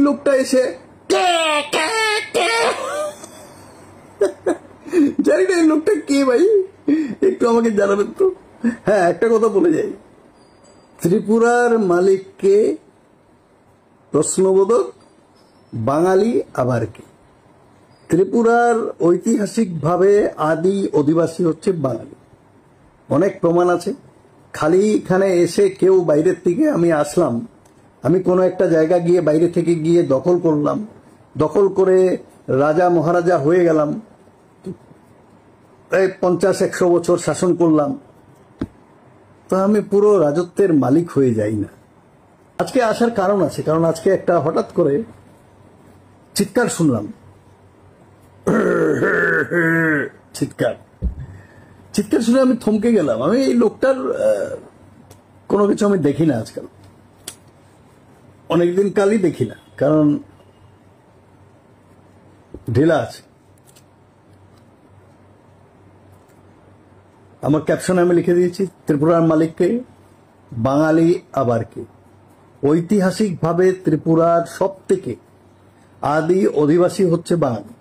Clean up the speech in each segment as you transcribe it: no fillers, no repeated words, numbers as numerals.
লোকটা এসে জানি না এই লোকটা কে ভাই, একটু আমাকে জানাবেন তো। হ্যাঁ, একটা কথা বলে যাই, ত্রিপুরার মালিককে প্রশ্নবোধক, বাঙালি আবার কি। ত্রিপুরার ঐতিহাসিকভাবে আদি অধিবাসী হচ্ছে বাঙালি, অনেক প্রমাণ আছে। খালি এখানে এসে কেউ বাইরের থেকে আমি আসলাম, আমি কোনো একটা জায়গা গিয়ে বাইরে থেকে গিয়ে দখল করলাম, দখল করে রাজা মহারাজা হয়ে গেলাম, প্রায় 50-100 বছর শাসন করলাম, তো আমি পুরো রাজত্বের মালিক হয়ে যাই না। আজকে আসার কারণ আছে, কারণ আজকে একটা হঠাৎ করে চিৎকার শুনলাম, চিৎকার শুনে আমি থমকে গেলাম। আমি এই লোকটার কোনো কিছু আমি দেখি না আজকাল, অনেকদিন কালই দেখি না, কারণ ঢিলা আছে। আমার ক্যাপশনে আমি লিখে দিয়েছি, ত্রিপুরার মালিককে, বাঙালি আবার কি। ঐতিহাসিকভাবে ত্রিপুরার সব থেকে আদি অধিবাসী হচ্ছে বাঙালি।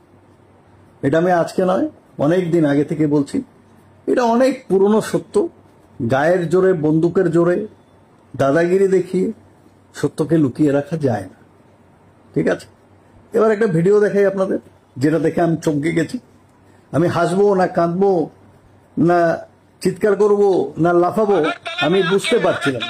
এটা আমি আজকে নয়, অনেক দিন আগে থেকে বলছি। এটা অনেক পুরনো সত্য। গায়ের জোরে, বন্দুকের জোরে, দাদাগিরি দেখিয়ে সত্যকে লুকিয়ে রাখা যায় না। ঠিক আছে, এবার একটা ভিডিও দেখাই আপনাদের, যেটা দেখে আমি চমকে গেছি। আমি হাসবো না কাঁদবো না চিৎকার করব না লাফাবো আমি বুঝতে পারছিলাম।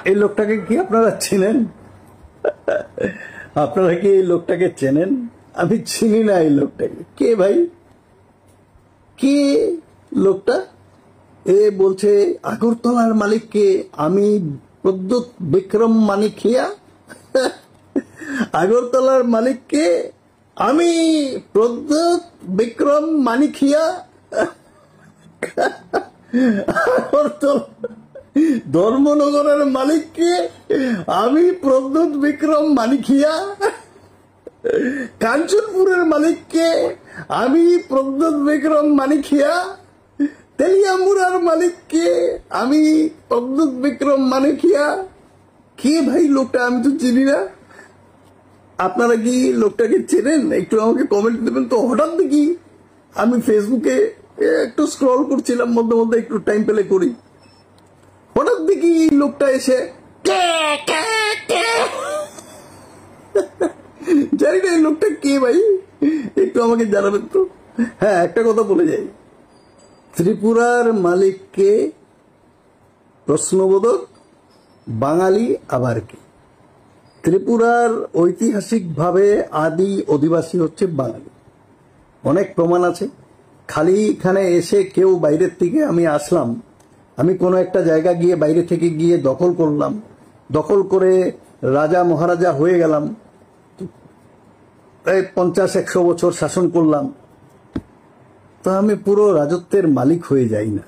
এই লোকটাকে কি আপনারা চেনেন? আপনারা কি এই লোকটাকে চেনেন? আমি চিনি না এই লোকটাকে। কে ভাই, কে লোকটা? এ বলছে আগরতলার মালিককে আমি প্রদ্যুৎ বিক্রম মানিকিয়া। আগরতলার মালিককে আমি প্রদ্যুৎ বিক্রম মানিকিয়া। আগরতলা ধর্মনগরের মালিককে আমি প্রদ্যুৎ বিক্রম মানিকিয়া। কাঞ্চনপুরের মালিককে আমি প্রদ্যুৎ বিক্রম মানিকিয়া। তেলিয়ামুড়ার মালিককে আমি প্রদ্যুৎ বিক্রম মানিকিয়া। কে ভাই লোকটা? আমি তো চিনি না। আপনারা কি লোকটাকে চেনেন? একটু আমাকে কমেন্ট দেবেন তো। হঠাৎ দেখি আমি ফেসবুকে একটু স্ক্রল করছিলাম, মধ্যে মধ্যে একটু টাইম পেলে করি, হঠাৎ দেখি এই লোকটা এসে জানি না এই লোকটা কে ভাই, একটু আমাকে জানাবেন তো। হ্যাঁ, একটা কথা বলে যাই, ত্রিপুরার মালিককে প্রশ্নবোধক, বাঙালি আবার কি। ত্রিপুরার ঐতিহাসিকভাবে আদি অধিবাসী হচ্ছে বাঙালি, অনেক প্রমাণ আছে। খালি এখানে এসে কেউ বাইরের থেকে আমি আসলাম, আমি কোনো একটা জায়গা গিয়ে বাইরে থেকে গিয়ে দখল করলাম, দখল করে রাজা মহারাজা হয়ে গেলাম, প্রায় 50-100 বছর শাসন করলাম, তো আমি পুরো রাজত্বের মালিক হয়ে যাই না।